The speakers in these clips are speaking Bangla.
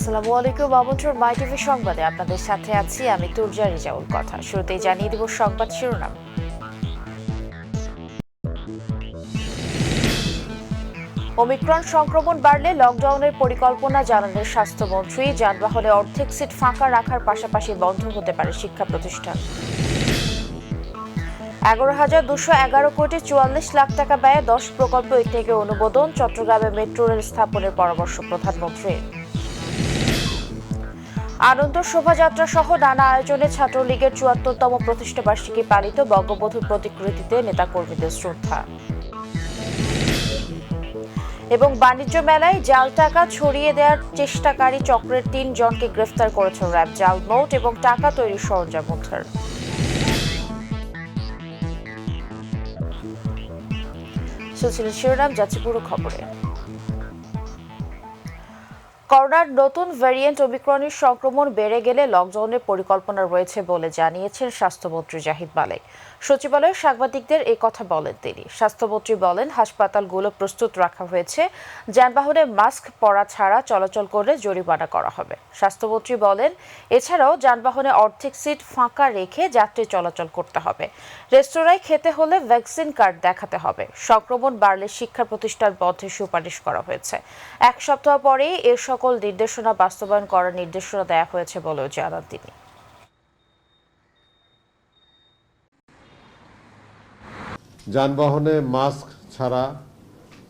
আসসালামু আলাইকুম। আমন্ত্রণ মাই টিভি সংবাদে আপনাদের সাথে আছি আমি তুর্জা রিজাউল। কথা শুরুতেই জানিয়ে দিব সংবাদ শিরোনাম। ওমিক্রন সংক্রমণ বাড়লে লকডাউনের পরিকল্পনা জানালেন স্বাস্থ্যমন্ত্রী। যানবাহনে অর্ধেক সিট ফাঁকা রাখার পাশাপাশি বন্ধ হতে পারে শিক্ষা প্রতিষ্ঠান। 11,211 কোটি 44 লাখ টাকা ব্যয়ে 10 প্রকল্প থেকে অনুমোদন। চট্টগ্রামে মেট্রো রেল স্থাপনের পরামর্শ প্রধানমন্ত্রীর। আনন্দ শোভাযাত্রা সহ নানা আয়োজনে ছাত্রলীগের ৭৪তম প্রতিষ্ঠাবার্ষিকী পালিত। বঙ্গবন্ধুর প্রতিকৃতিতে নেতাকর্মীদের শ্রদ্ধা। এবং বাণিজ্য মেলায় জাল টাকা ছড়িয়ে দেওয়ার চেষ্টাকারী চক্রের ৩ জনকে গ্রেফতার করেছে র্যাব। জাল নোট এবং টাকা তৈরির সরঞ্জাম উদ্ধার। শিরোনাম যাচ্ছে পুরো খবরে। করোনার নতুন ভ্যারিয়েন্ট ওমিক্রনের সংক্রমণ বেড়ে গেলে লকডাউনের পরিকল্পনা রয়েছে বলে জানিয়েছেন স্বাস্থ্যমন্ত্রী জাহিদ মালেক। সচিবালয়ে সাংবাদিকদের এই কথা বলেন তিনি। স্বাস্থ্যমন্ত্রী বলেন, হাসপাতালগুলো প্রস্তুত রাখা হয়েছে। যানবাহনে মাস্ক পরা ছাড়া চলাচল করলে জরিমানা করা হবে। স্বাস্থ্যমন্ত্রী বলেন, এছাড়াও যানবাহনে অর্ধেক সিট ফাঁকা রেখে যাত্রী চলাচল করতে হবে। রেস্তোরাঁয় খেতে হলে ভ্যাকসিন কার্ড দেখাতে হবে। সংক্রমণ বাড়লে শিক্ষা প্রতিষ্ঠান বন্ধের সুপারিশ করা হয়েছে। 1 সপ্তাহ পরেই এর সকল নির্দেশনা বাস্তবায়ন করার নির্দেশনা দেওয়া হয়েছে বলেও জানান তিনি। যানবাহনে মাস্ক ছাড়া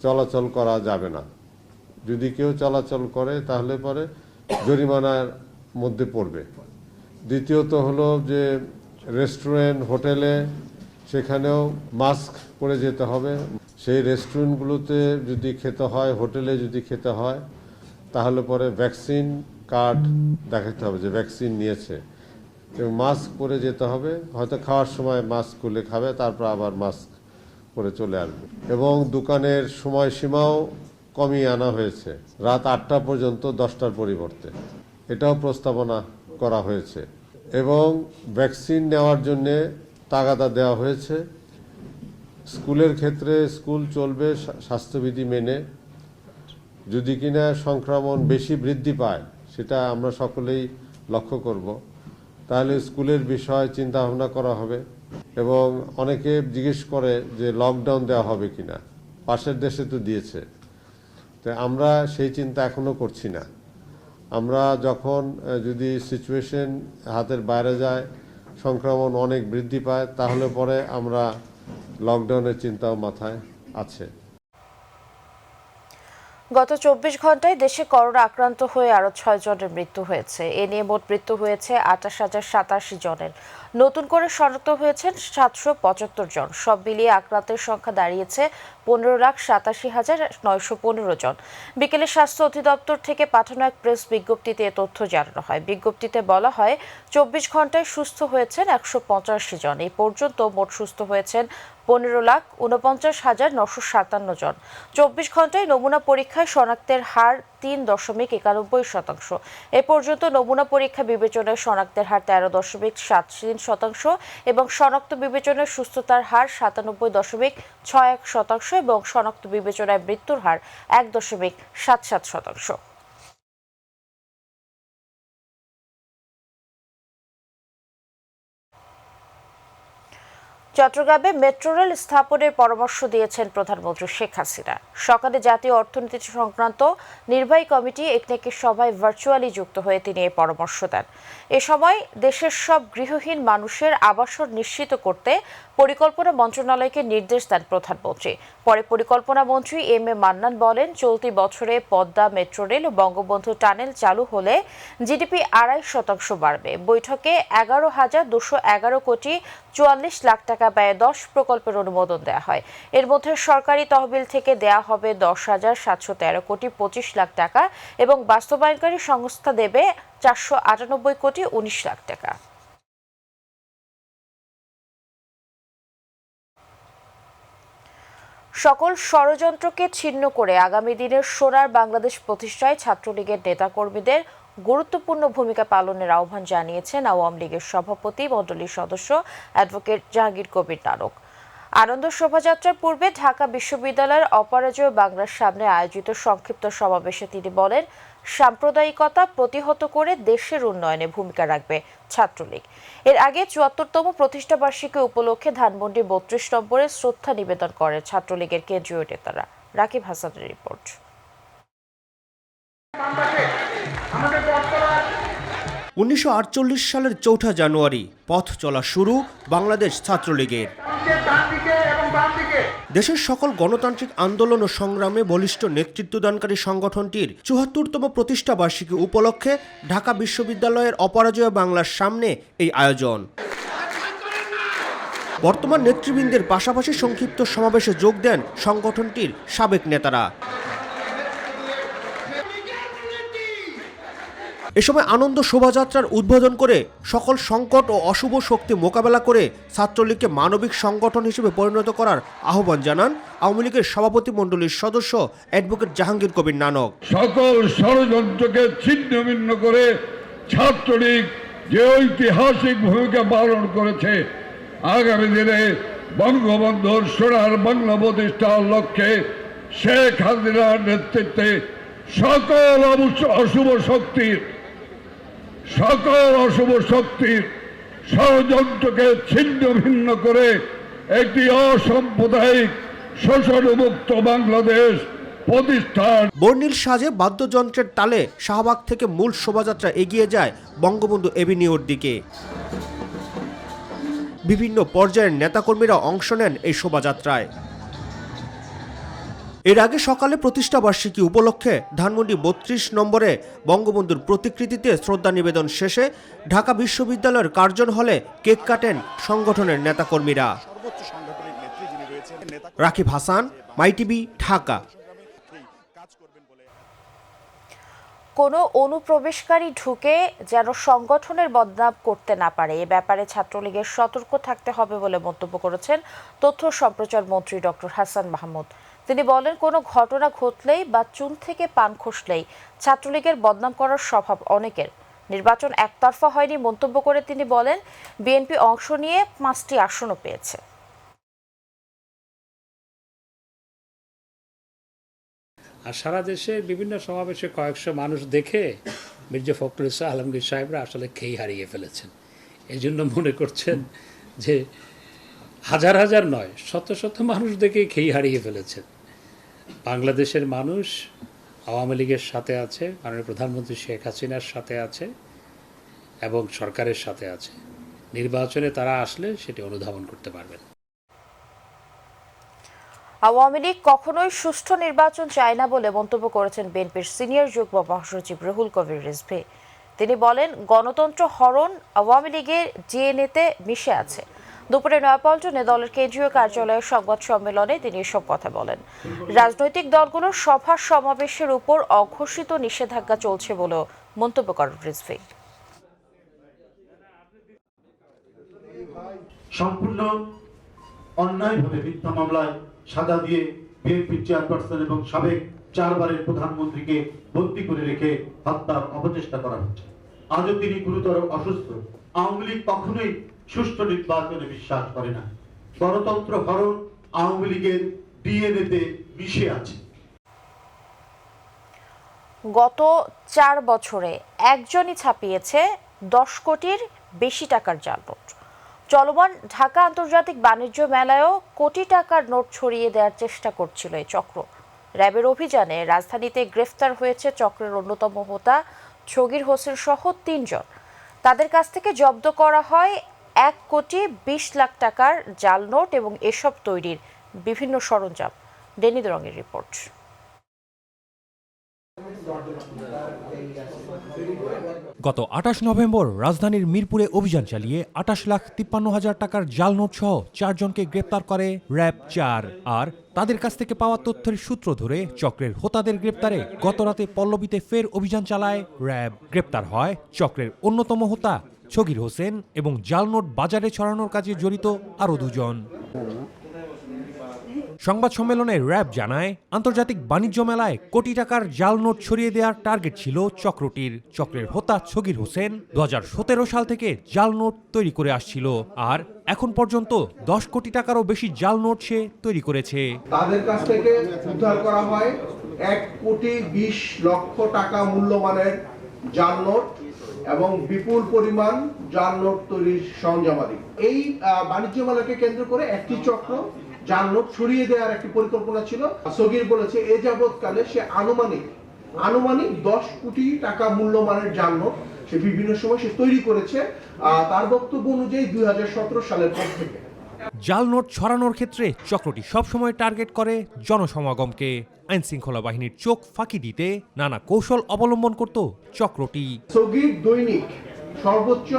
চলাচল করা যাবে না। যদি কেউ চলাচল করে তাহলে পরে জরিমানার মধ্যে পড়বে। দ্বিতীয়ত হলো যে রেস্টুরেন্ট, হোটেলে সেখানেও মাস্ক পরে যেতে হবে। সেই রেস্টুরেন্টগুলোতে যদি খেতে হয়, হোটেলে যদি খেতে হয়, তাহলে পরে ভ্যাকসিন কার্ড দেখাতে হবে যে ভ্যাকসিন নিয়েছে, এবং মাস্ক পরে যেতে হবে। হয়তো খাওয়ার সময় মাস্ক খুলে খাবে, তারপর আবার মাস্ক পরে চলে আসবে। এবং দোকানের সময়সীমাও কমিয়ে আনা হয়েছে, রাত 8টা পর্যন্ত 10টার পরিবর্তে। এটাও প্রস্তাবনা করা হয়েছে। এবং ভ্যাকসিন নেওয়ার জন্যে তাগাদা দেওয়া হয়েছে। স্কুলের ক্ষেত্রে স্কুল চলবে স্বাস্থ্যবিধি মেনে। যদি কিনা সংক্রমণ বেশি বৃদ্ধি পায়, সেটা আমরা সকলেই লক্ষ্য করব, তাহলে স্কুলের বিষয় চিন্তা ভাবনা করা হবে। এবং অনেকে জিজ্ঞেস করে যে লকডাউন দেওয়া হবে কিনা, পাশের দেশে তো দিয়েছে। তো আমরা সেই চিন্তা এখনো করছি না। আমরা যখন যদি সিচুয়েশন হাতের বাইরে যায়, সংক্রমণ অনেক বৃদ্ধি পায়, তাহলে পরে আমরা লকডাউনের চিন্তাও মাথায় আছে। গত 24 ঘন্টায় দেশে করোনা আক্রান্ত হয়ে আরও 6 জনের মৃত্যু হয়েছে। এ নিয়ে মোট মৃত্যু হয়েছে 28,087 জনের। নতুন করে শনাক্ত হয়েছেন 775 জন। সব মিলিয়ে আক্রান্তের সংখ্যা দাঁড়িয়েছে 15,87,915 জন। বিকেলে স্বাস্থ্য অধিদপ্তর থেকে পাঠানো এক প্রেস বিজ্ঞপ্তিতে এ তথ্য জানানো হয়। বিজ্ঞপ্তিতে বলা হয়, 24 ঘন্টায় সুস্থ হয়েছেন 185 জন। এই পর্যন্ত মোট সুস্থ হয়েছেন 15,49,957 জন। 24 ঘন্টায় নমুনা পরীক্ষায় শনাক্তের হার 3.91%। এ পর্যন্ত নমুনা পরীক্ষা বিবেচনায় শনাক্তের হার 13.73% এবং শনাক্ত বিবেচনায় সুস্থতার হার 97.61% এবং শনাক্ত বিবেচনায় মৃত্যুর হার 1.77%। চট্টগ্রামে মেট্রো রেল স্থাপনের পরামর্শ দিয়েছেন প্রধানমন্ত্রী শেখ হাসিনা। সকালে জাতীয় অর্থনীতি সংক্রান্ত নির্বাহী কমিটি একনেকের সভায় ভার্চুয়ালি যুক্ত হয়ে তিনি এই পরামর্শ দেন। এ সময় দেশের সব গৃহহীন মানুষের আবাসন নিশ্চিত করতে পরিকল্পনা মন্ত্রণালয়কে নির্দেশ দেন প্রধানমন্ত্রী। পরে পরিকল্পনা মন্ত্রী এম এ মান্নান বলেন, চলতি বছরে পদ্মা মেট্রো রেল ও বঙ্গবন্ধু টানেল চালু হলে জিডিপি 2.5% বাড়বে। বৈঠকে 11,211 কোটি 44 লাখ টাকা ব্যয়ে 10 প্রকল্পের অনুমোদন দেওয়া হয়। এর মধ্যে সরকারি তহবিল থেকে দেয়া হবে 10,713 কোটি 25 লাখ টাকা এবং বাস্তবায়নকারী সংস্থা দেবে 498 কোটি 19 লাখ টাকা। সকল ষড়যন্ত্রকে ছিন্ন করে আগামী দিনের সোনার বাংলাদেশ প্রতিষ্ঠায় ছাত্রলীগের নেতাকর্মীদের গুরুত্বপূর্ণ ভূমিকা পালনের আহ্বান জানিয়েছেন আওয়ামী লীগের সভাপতি মণ্ডলীর সদস্য অ্যাডভোকেট জাহাঙ্গীর কবির নানক। আনন্দ শোভাযাত্রার পূর্বে ঢাকা বিশ্ববিদ্যালয়ের অপরাজয় বাংলার সামনে আয়োজিত সংক্ষিপ্ত সমাবেশে তিনি বলেন, সাম্প্রদায়িকতা প্রতিহত করে দেশের উন্নয়নে ভূমিকা রাখবে ছাত্রলীগ। এর আগে ৭৪তম প্রতিষ্ঠাবার্ষিকী উপলক্ষে ধানমন্ডি ৩২ নম্বরে শ্রদ্ধা নিবেদন করে ছাত্রলীগের কেন্দ্রীয় নেতারা। রাকিব হাসানের রিপোর্ট। ১৯৪৮ সালের ৪ জানুয়ারি পথ চলা শুরু বাংলাদেশ ছাত্রলীগের। দেশের সকল গণতান্ত্রিক আন্দোলন ও সংগ্রামে বলিষ্ঠ নেতৃত্বদানকারী সংগঠনটির ৭৪তম প্রতিষ্ঠা বার্ষিকী উপলক্ষে ঢাকা বিশ্ববিদ্যালয়ের অপরাজয় বাংলার সামনে এই আয়োজন। বর্তমান নেতৃবৃন্দের পাশাপাশি সংক্ষিপ্ত সমাবেশে যোগ দেন সংগঠনটির সাবেক নেতারা। এ সময় আনন্দ শোভাযাত্রার উদ্বোধন করে সকল সংকট ও অশুভ শক্তি মোকাবেলা করে ছাত্রলীগকে মানবিক সংগঠন হিসেবে পরিণত করার আহ্বান জানান আওয়ামী লীগের সভাপতি মণ্ডলীর সদস্য অ্যাডভোকেট জাহাঙ্গীর কবির নানক। সকল ষড়যন্ত্রকে ছিন্ন ভিন্ন করে ছাত্রলীগ যে ঐতিহাসিক ভূমিকা পালন করেছে, আগামী দিনে বঙ্গবন্ধুর সোনার বাংলা প্রতিষ্ঠার লক্ষ্যে শেখ হাসিনার নেতৃত্বে সকল অশুভ শক্তির ষড়যন্ত্রকে ছিন্ন ভিন্ন করে একটি অসাম্প্রদায়িক শোষণমুক্ত বাংলাদেশ প্রতিষ্ঠান। বর্ণিল সাজে বাদ্যযন্ত্রের তালে শাহবাগ থেকে মূল শোভাযাত্রা এগিয়ে যায় বঙ্গবন্ধু এভিনিউর দিকে। বিভিন্ন পর্যায়ের নেতাকর্মীরা অংশ নেন এই শোভাযাত্রায়। এর আগে সকালে প্রতিষ্ঠা বার্ষিকী উপলক্ষে ধানমন্ডি ৩২ নম্বরে বঙ্গবন্ধুর প্রতিকৃতিতে শ্রদ্ধা নিবেদন শেষে ঢাকা বিশ্ববিদ্যালয়ের কার্জন হলে কেক কাটেন সংগঠনের নেতাকর্মীরা। রাকিব হাসান, মাইটিভি, ঢাকা। কোনো অনুপ্রবেশকারী ঢুকে যেন সংগঠনের বদনাম করতে না পারে, এ ব্যাপারে ছাত্রলীগের সতর্ক থাকতে হবে বলে মন্তব্য করেছেন তথ্য সম্প্রচার মন্ত্রী ডক্টর হাসান মাহমুদ। তিনি বলেন, কোনো ঘটনা ঘটলেই বা চুন থেকে পান খসলেই ছাত্রলীগের বদনাম করার স্বভাব অনেকের। নির্বাচন একতরফা হয়নি মন্তব্য করে তিনি বলেন, বিএনপি অংশ নিয়ে 5টি আসনও পেয়েছে। আর সারা দেশে বিভিন্ন সমাবেশে কয়েকশো মানুষ দেখে মির্জা ফখরুল ইসলাম আলমগীর সাহেবরা আসলে খেই হারিয়ে ফেলেছেন। এই জন্য মনে করছেন যে হাজার হাজার নয়, শত শত মানুষ দেখে খেই হারিয়ে ফেলেছেন। বাংলাদেশের মানুষ আওয়ামী লীগের সাথে আছে, মাননীয় প্রধানমন্ত্রী শেখ হাসিনার সাথে আছে এবং সরকারের সাথে আছে। নির্বাচনে তারা আসলে সেটি অনুধাবন করতে পারবেন। আওয়ামী লীগ কখনোই সুষ্ঠু নির্বাচন চায় না বলে মন্তব্য করেছেন বিএনপির সিনিয়র যুগ্ম মহাসচিব রুহুল কবির রিজভী। তিনি বলেন, গণতন্ত্র হরণ আওয়ামী লীগের ডিএনএতে মিশে আছে। দুপুরে নয়াপল্টনে দলের কেন্দ্রীয় কার্যালয়ের সংবাদ সম্মেলনে তিনি এসব কথা বলেন। রাজনৈতিক দলগুলোর সভা সমাবেশের উপর অঘোষিত নিষেধাজ্ঞা চলছে বলেও মন্তব্য করেন রিজভী। সম্পূর্ণ অন্যায়ভাবে মিথ্যা মামলায় সাজা দিয়ে বিএনপির চেয়ারপারসন এবং সাবেক 4 বারের প্রধানমন্ত্রীকে বন্দী করে রেখে হত্যার অপচেষ্টা করা হচ্ছে। আজও তিনি গুরুতর অসুস্থ। আওয়ামী লীগ কখনোই সুষ্ঠু নির্বাচনে বিশ্বাস করে না। গণতন্ত্র হরণ আওয়ামী লীগের ডিএনএতে মিশে আছে। গত 4 বছরে একজনই ছাপিয়েছে 10 কোটির বেশি টাকার জাল নোট। চলমান ঢাকা আন্তর্জাতিক বাণিজ্য মেলায়ও কোটি টাকার নোট ছড়িয়ে দেওয়ার চেষ্টা করছিল এই চক্র। র্যাবের অভিযানে রাজধানীতে গ্রেফতার হয়েছে চক্রের অন্যতম হোতা ছগির হোসেন সহ 3 জন। তাদের কাছ থেকে জব্দ করা হয় 1 কোটি 20 লাখ টাকার জাল নোট এবং এসব তৈরির বিভিন্ন সরঞ্জাম। ডেনি দরঙ্গের রিপোর্ট। গত 28 নভেম্বর রাজধানীর মিরপুরে অভিযান চালিয়ে 28,53,000 টাকার জাল নোট সহ 4 জনকে গ্রেপ্তার করে র্যাব 4। আর তাদের কাছ থেকে পাওয়া তথ্যের সূত্র ধরে চক্রের হোতাদের গ্রেপ্তারে গতরাতে পল্লবীতে ফের অভিযান চালায় র্যাব। গ্রেপ্তার হয় চক্রের অন্যতম হোতা ছগির হোসেন এবং জাল নোট বাজারে ছড়ানোর কাজে জড়িত আরও 2 জন। সংবাদ সম্মেলনে র্যাব জানায়, আন্তর্জাতিক বাণিজ্য মেলায় কোটি টাকার জাল নোট ছড়িয়ে দেওয়ার টার্গেট ছিল চক্রটির। চক্রের হোতা ছগির হোসেন 2017 সাল থেকে জাল নোট তৈরি করে আসছিল। আর এখন পর্যন্ত 10 কোটি টাকারও বেশি জাল নোট সে তৈরি করেছে। তাদের কাছ থেকে উদ্ধার করা হয় 1,20,00,000 টাকা মূল্যমানের জাল নোট এবং বিপুল পরিমাণ জাল নোট তৈরির সরঞ্জামাদি। এই বাণিজ্য মেলাকে কেন্দ্র করে একটি চক্র জাল নোট ছড়িয়ে দেওয়ার একটি পরিকল্পনা ছিল। সগির বলেছে এ যাবৎকালে সে আনুমানিক 10 কোটি টাকা মূল্যমানের জাল নোট সে বিভিন্ন সময় সে তৈরি করেছে। তার বক্তব্য অনুযায়ী 2017 সালের পর থেকে জাল নোট ছড়ানোর ক্ষেত্রে চক্রটি সবসময় টার্গেট করে জনসমাগমকে। আইন শৃঙ্খলা বাহিনীর চোখ ফাঁকি দিতে নানা কৌশল অবলম্বন করত চক্রটি। সগির দৈনিক সর্বোচ্চ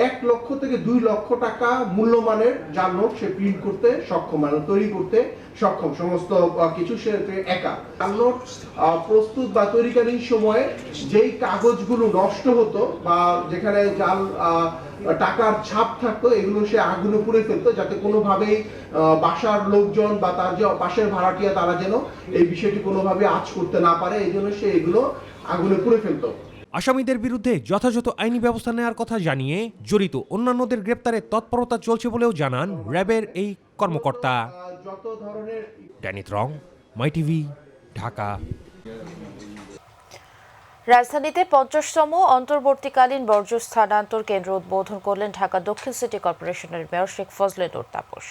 1 লক্ষ থেকে 2 লক্ষ টাকা মূল্যমানের জাল নোট সে প্রিন্ট করতে সক্ষম, মানে তৈরি করতে সক্ষম। সমস্ত কিছু সে একা। জাল নোট প্রস্তুত বা তৈরিকালীন সময়ে যেই কাগজগুলো নষ্ট হতো বা যেখানে জাল টাকার ছাপ থাকতো এগুলো সে আগুনে পুড়ে ফেলতো, যাতে কোনোভাবেই বাসার লোকজন বা তার যে পাশের ভাড়াটিয়া তারা যেন এই বিষয়টি কোনোভাবে আঁচ করতে না পারে, এই জন্য সে এগুলো আগুনে পুড়ে ফেলতো। আসামিদের বিরুদ্ধে যথাযথ আইনি ব্যবস্থা নেওয়ার কথা জানিয়ে জড়িত অন্যান্যদের গ্রেপ্তারে তৎপরতা চলছে বলেও জানান র্যাবের এই কর্মকর্তা। ড্যানিত রং, মাই টিভি, ঢাকা। রাজধানীতে 50তম অন্তর্বর্তীকালীন বর্জ্য স্থানান্তর কেন্দ্র উদ্বোধন করলেন ঢাকা দক্ষিণ সিটি কর্পোরেশনের মেয়র শেখ ফজলে নূর তাপস।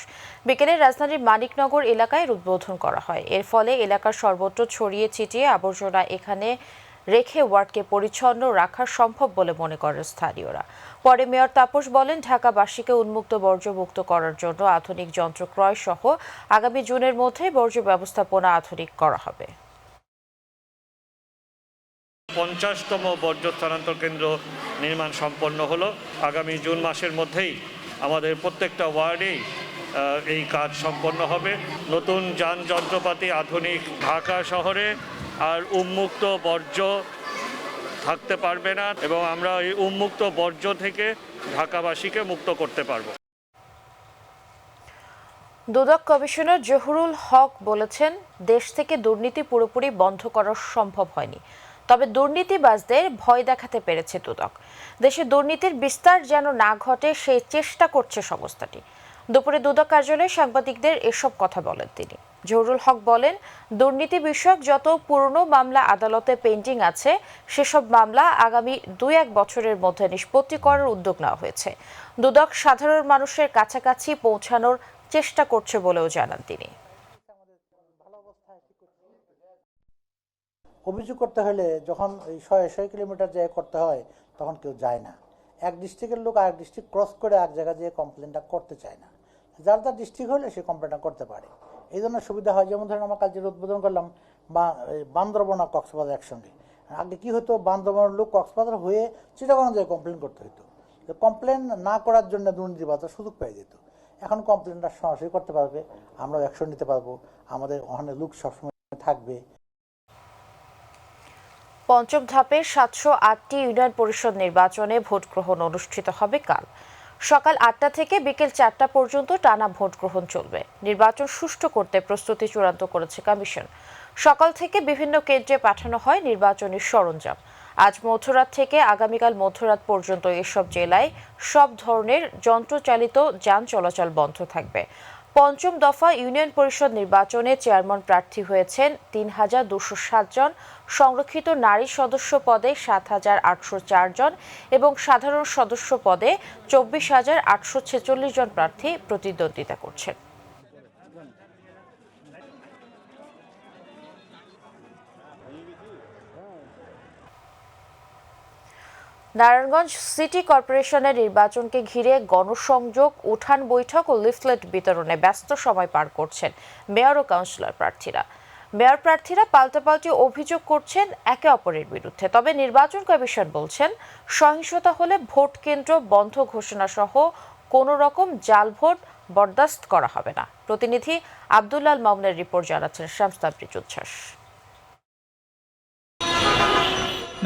বিকেলে রাজধানীর মানিকনগর এলাকায় উদ্বোধন করা হয়। এর ফলে এলাকার সর্বত্র ছড়িয়ে ছিটিয়ে আবর্জনা এখানে রেখে ওয়ার্ডকে পরিচ্ছন্ন রাখা সম্ভব বলে মনে করেন স্থানীয়রা। পরে মেয়র তাপস বলেন, ঢাকাবাসীকে উন্মুক্ত বর্জ্যমুক্ত করার জন্য আধুনিক যন্ত্র ক্রয় সহ আগামী জুনের মধ্যে বর্জ্য ব্যবস্থাপনা আধুনিক করা হবে। 50তম বর্জ্য স্থানান্তর কেন্দ্র নির্মাণ সম্পন্ন হলো। আগামী জুন মাসের মধ্যেই আমাদের প্রত্যেকটা ওয়ার্ডেই এই কাজ সম্পন্ন হবে। নতুন যান যন্ত্রপাতি আধুনিক ঢাকা শহরে আর উন্মুক্ত বর্জ্য থাকতে পারবে না এবং আমরা এই উন্মুক্ত বর্জ্য থেকে ঢাকাবাসীকে মুক্ত করতে পারব। দুদক কমিশনার জহুরুল হক বলেছেন, দেশ থেকে দুর্নীতি পুরোপুরি বন্ধ করা সম্ভব হয়নি, তবে দুর্নীতিবাজদের ভয় দেখাতে পেরেছে দুদক। দেশে দুর্নীতির বিস্তার যেন না ঘটে সেই চেষ্টা করছে সংস্থাটি। দুপুরে দুদক কার্যালয়ে সাংবাদিকদের এসব কথা বলেন তিনি। জহুরুল হক বলেন, দুর্নীতি বিষয়ক যত পুরনো মামলা আদালতে পেন্ডিং আছে সেসব মামলা আগামী 2-1 বছরের মধ্যে নিষ্পত্তি করার উদ্যোগ নেওয়া হয়েছে। দুদক সাধারণ মানুষের কাছাকাছি পৌঁছানোর চেষ্টা করছে বলেও জানান তিনি। অভিযোগ করতে হলে যখন এই 100 কিলোমিটার যায় করতে হয় তখন কেউ যায় না। এক ডিস্ট্রিক্টের লোক আরেক ডিস্ট্রিক্ট ক্রস করে এক জায়গায় যেয়ে কমপ্লেনটা করতে চায় না। যার যার ডিস্ট্রিক্ট হলে সে কমপ্লেনটা করতে পারে, এই জন্য সুবিধা হয়। যেমন ধরেন আমরা কাল যে উদ্বোধন করলাম বান্দরবান আর কক্সবাজার একসঙ্গে। আগে কি হতো, বান্দরবানের লোক কক্সবাজার হয়ে চিটাগং যায় কমপ্লেন করতে হতো। কমপ্লেন না করার জন্য দুর্নীতিবাজরা সুযোগ পেয়ে যেত। এখন কমপ্লেনটা সরাসরি করতে পারবে, আমরা অ্যাকশন নিতে পারবো, আমাদের ওখানে লোক সবসময় থাকবে। পঞ্চম ধাপে 708টি ইউনিয়ন পরিষদ নির্বাচনে ভোট গ্রহণ অনুষ্ঠিত হবে কাল। সকাল 8টা থেকে বিকেল 4টা পর্যন্ত টানা ভোট গ্রহণ চলবে। নির্বাচন সুষ্ঠু করতে প্রস্তুতি চূড়ান্ত করেছে কমিশন। সকাল থেকে বিভিন্ন কেন্দ্রে পাঠানো হয় নির্বাচনী সরঞ্জাম। আজ মধ্যরাত থেকে আগামীকাল মধ্যরাত পর্যন্ত এসব জেলায় সব ধরনের যন্ত্রচালিত যান চলাচল বন্ধ থাকবে। পঞ্চম দফা ইউনিয়ন পরিষদ নির্বাচনে চেয়ারম্যান প্রার্থী হয়েছেন 3207 জন, সংরক্ষিত নারী সদস্য পদে 7804 জন এবং সাধারণ সদস্য পদে 24846 জন প্রার্থী প্রতিদ্বন্দ্বিতা করছেন। নারায়ণগঞ্জ সিটি কর্পোরেশনের নির্বাচনকে ঘিরে গণসংযোগ, উঠান বৈঠক ও লিফলেট বিতরণে ব্যস্ত সময় পার করছেন মেয়র ও কাউন্সিলর প্রার্থীরা। মেয়র প্রার্থীরা পাল্টাপাল্টি অভিযোগ করছেন একে অপরের বিরুদ্ধে। তবে নির্বাচন কমিশন বলছেন, সহিংসতা হলে ভোট কেন্দ্র বন্ধ ঘোষণা সহ কোনো রকম জাল ভোট বরদাস্ত করা হবে না। প্রতিনিধি আব্দুল্লাল মামুনের রিপোর্ট জানাচ্ছেন শামস্তাবরিজ উচ্ছ্বাস।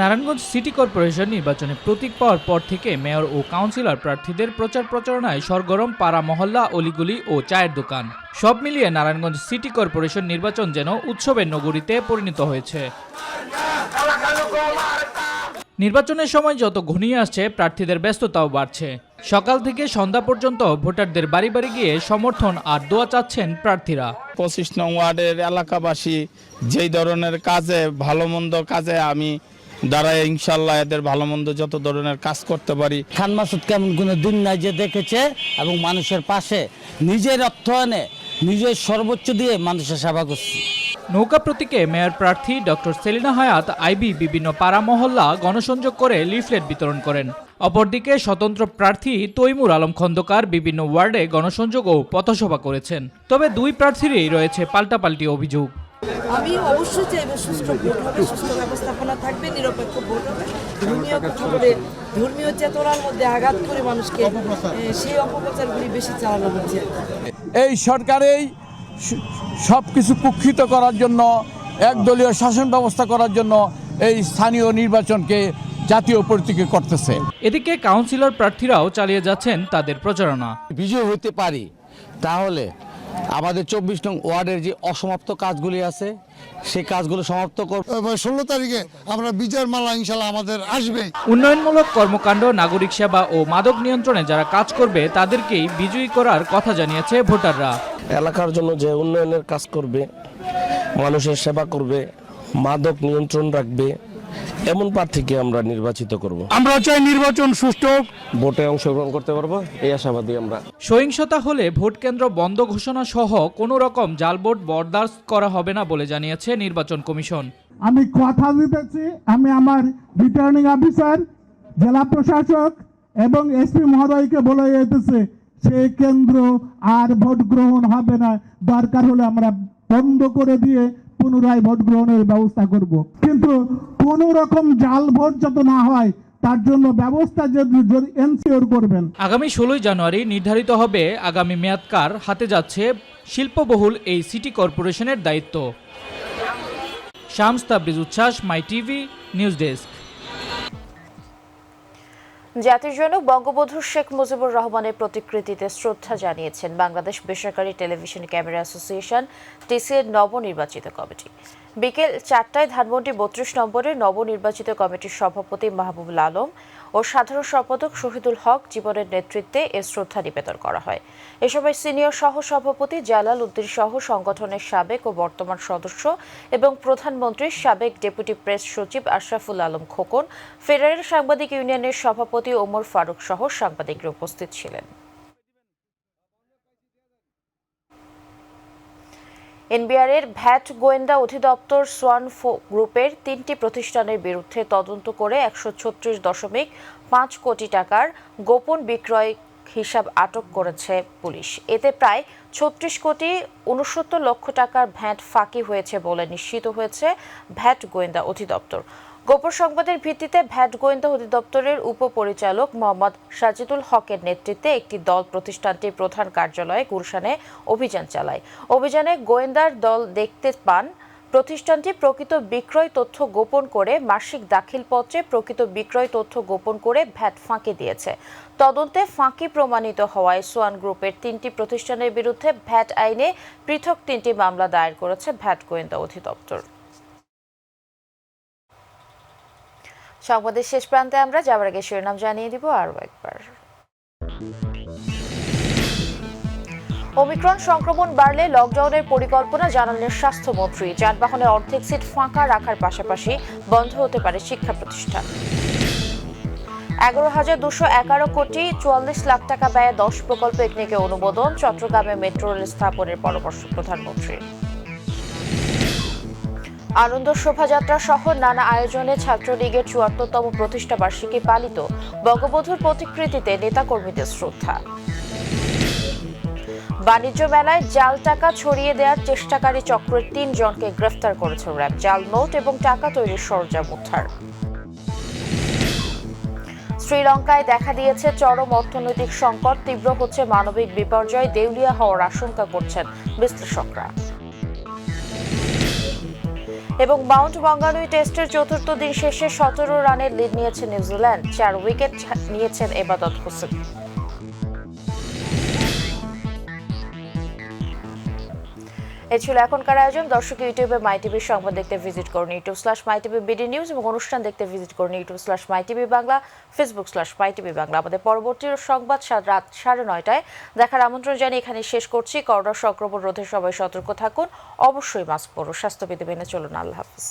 নারায়ণগঞ্জ সিটি কর্পোরেশন নির্বাচনে প্রতীক পাওয়ার পর থেকে মেয়র ও কাউন্সিলর প্রার্থীদের প্রচার প্রচারণায় সরগরম পাড়া মহল্লা, অলিগুলি ও চায়ের দোকান। সব মিলিয়ে নারায়ণগঞ্জ সিটি কর্পোরেশন নির্বাচন যেন উৎসবের নগরীতে পরিণত হয়েছে। নির্বাচনের সময় যত ঘনিয়ে আসছে প্রার্থীদের ব্যস্ততাও বাড়ছে। সকাল থেকে সন্ধ্যা পর্যন্ত ভোটারদের বাড়ি বাড়ি গিয়ে সমর্থন আর দোয়া চাচ্ছেন প্রার্থীরা। 25 নং ওয়ার্ডের এলাকাবাসী যেই ধরনের কাজে ভালো মন্দ কাজে আমি দাঁড়ায় ইনশাল্লাহ এদের ভালো মন্দ যত ধরনের কাজ করতে পারি। খান মাসুদ কেমন কোনো দিন নাই যে দেখেছে এবং মানুষের পাশে নিজের অর্থায়নে নিজের সর্বোচ্চ দিয়ে মানুষের সেবা করছে। নৌকা প্রতীকে মেয়র প্রার্থী ডক্টর সেলিনা হায়াত আইবি বিভিন্ন পাড়া মহল্লা গণসংযোগ করে লিফলেট বিতরণ করেন। অপরদিকে স্বতন্ত্র প্রার্থী তৈমুর আলম খন্দকার বিভিন্ন ওয়ার্ডে গণসংযোগ ও পথসভা করেছেন। তবে দুই প্রার্থীরই রয়েছে পাল্টাপাল্টি অভিযোগ। আমি অবশ্যই চাইব সুষ্ঠু ভোট হবে, সুষ্ঠু ব্যবস্থাপনা থাকবে, নিরপেক্ষ ভোট হবে। ধর্মীয় চেতনার মধ্যে আঘাত করে মানুষকে সেই অপপ্রচারগুলি বেশি চালানো হচ্ছে। এই সরকারেই সব কিছু কুক্ষিত করার জন্য, একদলীয় শাসন ব্যবস্থা করার জন্য এই স্থানীয় নির্বাচনকে জাতীয় প্রতীকে করতেছে। এদিকে কাউন্সিলর প্রার্থীরাও চালিয়ে যাচ্ছেন তাদের প্রচারণা। বিজয় হতে পারি তাহলে আমাদের 24 নং ওয়ার্ডের যে অসমাপ্ত কাজগুলি আছে সেই কাজগুলো সমাপ্ত করব। 16 তারিখে আমরা বিজয়ের মালা ইনশাআল্লাহ আমাদের আসবে। উন্নয়নমূলক কর্মকাণ্ড, নাগরিক সেবা ও মাদক নিয়ন্ত্রণে যারা কাজ করবে তাদেরকেই বিজয়ী করার কথা জানিয়েছে ভোটাররা। এলাকার জন্য যে উন্নয়নের কাজ করবে, মানুষের সেবা করবে, মাদক নিয়ন্ত্রণ রাখবে, এমন প্রার্থীকে আমরা নির্বাচিত করব। আমরা চাই নির্বাচন সুষ্ঠু, ভোটে অংশগ্রহণ করতে পারবো এই আশাবাদী আমরা। সহিংসতা হলে ভোট কেন্দ্র বন্ধ ঘোষণা সহ কোনো রকম জাল ভোট বরদাস্ত করা হবে না বলে জানিয়েছে নির্বাচন কমিশন। আমি কথা দিতেছি, আমি আমার রিটার্নিং অফিসার, জেলা প্রশাসক এবং এসপি মহোদয়কে বলে যেতেছে সেই কেন্দ্র আর ভোট গ্রহণ হবে না, দরকার হলে আমরা বন্ধ করে দিয়ে পুনরায় ভোট গ্রহণের ব্যবস্থা করব। কিন্তু কোন রকম জাল ভোট যাতে না হয় তার জন্য ব্যবস্থা যদি এনশিওর করবেন। আগামী 16 জানুয়ারি নির্ধারিত হবে আগামী মেয়াদকার হাতে যাচ্ছে শিল্পবহুল এই সিটি কর্পোরেশনের দায়িত্ব। শামস তাবরিজ উচ্ছ্বাস, মাই টিভি নিউজ ডেস্ক। জাতির জনক বঙ্গবন্ধু শেখ মুজিবুর রহমানের প্রতিকৃতিতে শ্রদ্ধা জানিয়েছেন বাংলাদেশ বেসরকারি টেলিভিশন ক্যামেরা অ্যাসোসিয়েশন টিসির নবনির্বাচিত কমিটি। বিকেল 4টায় ধানমন্ডি 32 নম্বরের নবনির্বাচিত কমিটির সভাপতি মাহবুবুল আলম ও সাধারণ সম্পাদক শহীদুল হক জীবনের নেতৃত্বে এ শ্রদ্ধা নিবেদন করা হয়। এ সময় সিনিয়র সহ সভাপতি জালাল উদ্দিন সহ সংগঠনের সাবেক ও বর্তমান সদস্য এবং প্রধানমন্ত্রীর সাবেক ডেপুটি প্রেস সচিব আশরাফুল আলম খোকন, ফেডারেল সাংবাদিক ইউনিয়নের সভাপতি ওমর ফারুক সহ সাংবাদিকরা উপস্থিত ছিলেন। এনবিআরের ভ্যাট গোয়েন্দা অধিদপ্তর সোয়ান গ্রুপের 3টি প্রতিষ্ঠানের বিরুদ্ধে তদন্ত করে 136.5 কোটি টাকার গোপন বিক্রয় হিসাব আটক করেছে পুলিশ। এতে প্রায় 36 কোটি 69 লক্ষ টাকার ভ্যাট ফাঁকি হয়েছে বলে নিশ্চিত হয়েছে ভ্যাট গোয়েন্দা অধিদপ্তর। গোপন সংবাদের ভিত্তিতে ভ্যাট গোয়েন্দা অধিদপ্তরের উপপরিচালক মোহাম্মদ সাজিদুল হকের নেতৃত্বে একটি দল প্রতিষ্ঠানটির প্রধান কার্যালয়ে গুলশানে অভিযান চালায়। অভিযানে গোয়েন্দার দল দেখতে পান প্রতিষ্ঠানটি প্রকৃত বিক্রয় তথ্য গোপন করে মাসিক দাখিলপত্রে প্রকৃত বিক্রয় তথ্য গোপন করে ভ্যাট ফাঁকি দিয়েছে। তদন্তে ফাঁকি প্রমাণিত হওয়ায় সোয়ান গ্রুপের 3টি প্রতিষ্ঠানের বিরুদ্ধে ভ্যাট আইনে পৃথক 3টি মামলা দায়ের করেছে ভ্যাট গোয়েন্দা অধিদপ্তর। সংবাদের শেষ প্রান্তে আমরা যাওয়ার আগে শিরোনাম জানিয়ে দিব আরও একবার। ওমিক্রন সংক্রমণ বাড়লে লকডাউনের পরিকল্পনা জানালেন স্বাস্থ্যমন্ত্রী। যানবাহনে অর্ধেক সিট ফাঁকা রাখার পাশাপাশি বন্ধ হতে পারে শিক্ষা প্রতিষ্ঠান। 11,211 কোটি 44 লাখ টাকা ব্যয়ে 10 প্রকল্প একনেকে অনুমোদন। চট্টগ্রামে মেট্রো রেল স্থাপনের পরামর্শ প্রধানমন্ত্রীর। আনন্দ শোভাযাত্রা সহ নানা আয়োজনে ছাত্রলীগের 74তম প্রতিষ্ঠা বার্ষিকী পালিত। বঙ্গবন্ধুর প্রতিকৃতিতে নেতাকর্মীদের শ্রদ্ধা। বাণিজ্য মেলায় জাল টাকা ছড়িয়ে দেওয়ার চেষ্টাকারী চক্রের 3 জনকে গ্রেফতার করেছে র্যাব। জাল নোট এবং টাকা তৈরির সরঞ্জাম উদ্ধার। শ্রীলঙ্কায় দেখা দিয়েছে চরম অর্থনৈতিক সংকট, তীব্র হচ্ছে মানবিক বিপর্যয়, দেউলিয়া হওয়ার আশঙ্কা করছেন বিশ্লেষকরা। এবং মাউন্ট মঙ্গানুই টেস্টের চতুর্থ দিন শেষে 17 রানের লিড নিয়েছে নিউজিল্যান্ড। 4 উইকেট নিয়েছেন এবাদত হোসেন। এ ছিল এখনকার আয়োজন। দর্শক, ইউটিউবে মাই টিভির সংবাদ দেখতে ভিজিট করুন youtube/mytvbd নিউজ এবং অনুষ্ঠান দেখতে ভিজিট করুন youtube/mytv বাংলা, facebook/mytv বাংলা। আমাদের পরবর্তী সংবাদ রাত 9:30টায় দেখার আমন্ত্রণ জানিয়ে এখানে শেষ করছি। করোনা সংক্রমণ রোধে সবাই সতর্ক থাকুন, অবশ্যই মাস্ক পরুন, স্বাস্থ্যবিধি মেনে চলুন। আল্লাহ হাফেজ।